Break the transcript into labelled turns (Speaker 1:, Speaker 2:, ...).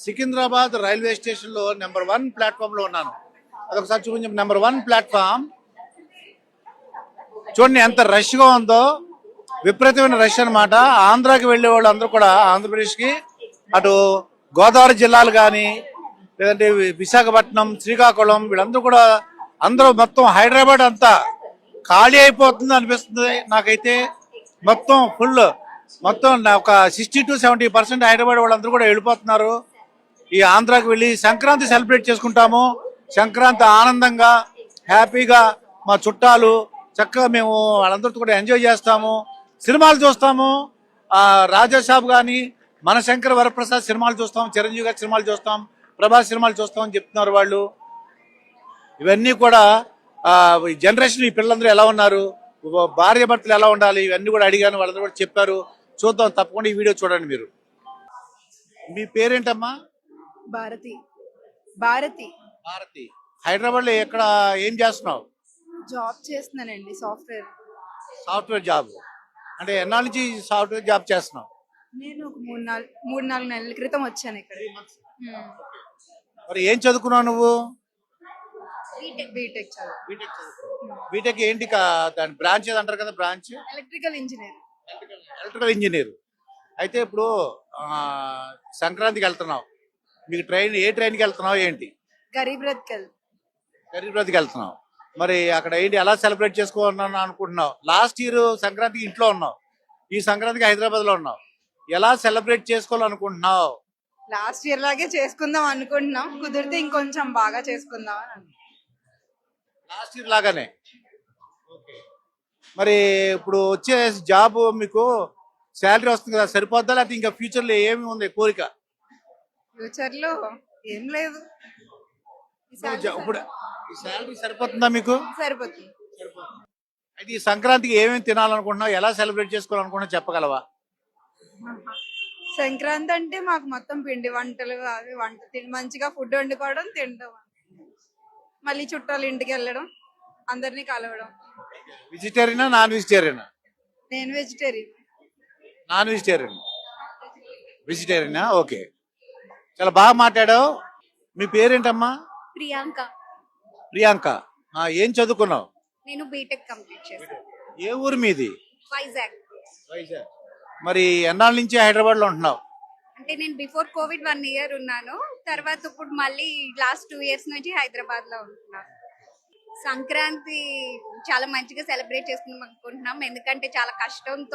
Speaker 1: Secunderabad railway station లో number 1 platform లో ఉన్నాను. అదొకసారి చూపించండి. నెంబర్ 1 ప్లాట్ఫామ్ చూడండి ఎంత రష్ గా ఉందో. విపరీతమైన రష్ అన్నమాట. ఆంధ్రాకి వెళ్లే వాళ్ళు అందరూ కూడా ఆంధ్రప్రదేశ్ కి అటు గోదావరి జిల్లాలు కానీ లేదంటే విశాఖపట్నం, శ్రీకాకుళం వీళ్ళందరూ కూడా అందరూ మొత్తం హైదరాబాద్ అంతా ఖాళీ అయిపోతుంది అనిపిస్తుంది నాకైతే. మొత్తం ఫుల్ మొత్తం ఒక 60 to 70% హైదరాబాద్ వాళ్ళందరూ కూడా వెళ్ళిపోతున్నారు. ఈ ఆంధ్రాకి వెళ్ళి సంక్రాంతి సెలబ్రేట్ చేసుకుంటాము. సంక్రాంతి ఆనందంగా హ్యాపీగా మా చుట్టాలు చక్కగా మేము వాళ్ళందరితో కూడా ఎంజాయ్ చేస్తాము. సినిమాలు చూస్తాము. రాజాసాబ్ కానీ మన శంకర్ వరప్రసాద్ సినిమాలు చూస్తాం, చిరంజీవి గారి సినిమాలు చూస్తాం, ప్రభాస్ సినిమాలు చూస్తాం అని చెప్తున్నారు వాళ్ళు. ఇవన్నీ కూడా ఈ జనరేషన్ ఈ పిల్లలందరూ ఎలా ఉన్నారు, భార్య భర్తలు ఎలా ఉండాలి, ఇవన్నీ కూడా అడిగాను. వాళ్ళందరూ కూడా చెప్పారు. చూద్దాం, తప్పకుండా ఈ వీడియో చూడండి మీరు. మీ పేరేంటమ్మా?
Speaker 2: భారతి. భారతి.
Speaker 1: భారతి. హైదరాబాద్ లో ఎక్కడ ఏం చేస్తున్నావు?
Speaker 2: జాబ్ చేస్తున్నానండి, సాఫ్ట్వేర్.
Speaker 1: సాఫ్ట్వేర్ జాబ్ అంటే ఎన్నాళ్ళ నుంచి సాఫ్ట్వేర్ జాబ్ చేస్తున్నావు?
Speaker 2: నేను ఒక మూడు నాలుగు నెలల క్రితం వచ్చాను ఇక్కడ.
Speaker 1: మరి ఏం చదువుకున్నావు నువ్వు?
Speaker 2: బీటెక్ చదువు.
Speaker 1: బీటెక్ ఏంటి దాని బ్రాంచ్ ఏది అంటారు కదా? Branch
Speaker 2: electrical engineer.
Speaker 1: Electrical engineer. అయితే ఇప్పుడు సంక్రాంతికి వెళ్తున్నావు. మీకు ఏ ట్రైన్కి వెళ్తున్నావు ఏంటి?
Speaker 2: గరీబ్ రథ్కి.
Speaker 1: గరీబ్ రథ్కి వెళ్తున్నావు. మరి అక్కడ ఏంటి ఎలా సెలబ్రేట్ చేసుకోవాలని అనుకుంటున్నావు? లాస్ట్ ఇయర్ సంక్రాంతికి ఇంట్లో ఉన్నావు, ఈ సంక్రాంతికి హైదరాబాద్ లో ఉన్నావు. ఎలా సెలబ్రేట్ చేసుకోవాలనుకుంటున్నావు?
Speaker 2: లాస్ట్ ఇయర్ లాగే చేసుకుందాం అనుకుంటున్నాం. కుదిరితే ఇంకొంచెం బాగా చేసుకుందాం అని.
Speaker 1: లాస్ట్ ఇయర్ లాగానే. మరి ఇప్పుడు వచ్చే జాబ్ మీకు శాలరీ వస్తుంది కదా, సరిపోద్దా లేకపోతే ఇంకా ఫ్యూచర్ లో ఏమి ఉంది కోరిక?
Speaker 2: ఫ్యూచర్ లో ఏం లేదు.
Speaker 1: ఇప్పుడు ఈ శాలరీ సరిపోతుందా మీకు?
Speaker 2: సరిపోతుంది.
Speaker 1: అయితే ఈ సంక్రాంతికి ఏమేమి తినాలనుకుంటున్నావు, ఎలా సెలబ్రేట్ చేసుకోవాలనుకుంటున్నావు చెప్పగలవా?
Speaker 2: సంక్రాంతి అంటే మాకు మొత్తం పిండి వంటలు, అవి మంచిగా ఫుడ్ వండుకోవడం, తినడం, మళ్ళీ చుట్టాలు ఇంటికి వెళ్ళడం, అందరినీ కలవడం.
Speaker 1: వెజిటేరియనా నాన్ వెజిటేరియనా?
Speaker 2: నేను వెజిటేరియన్.
Speaker 1: Non vegetarian. వెజిటేరియనా? ఓకే, చాలా బాగా మాట్లాడావు. మీ పేరేంటమ్మా?
Speaker 3: ప్రియాంక.
Speaker 1: ప్రియాంక. ఏం చదువుకున్నావు?
Speaker 3: నేను బీటెక్ కంప్లీట్ చేశాను.
Speaker 1: ఏ ఊరు మీది?
Speaker 3: వైజాగ్.
Speaker 1: వైజాగ్. మరి ఎన్నాళ్ళ నుంచి హైదరాబాద్ లో ఉంటున్నావు?
Speaker 3: అంటే నేను బిఫోర్ కోవిడ్ 1 year ఉన్నాను. తర్వాత ఇప్పుడు మళ్ళీ లాస్ట్ 2 years నుంచి హైదరాబాద్ లో ఉంటున్నాను. సంక్రాంతి చాలా మంచిగా సెలబ్రేట్ చేసుకుందాం అనుకుంటున్నాం. ఎందుకంటే చాలా కష్టంతో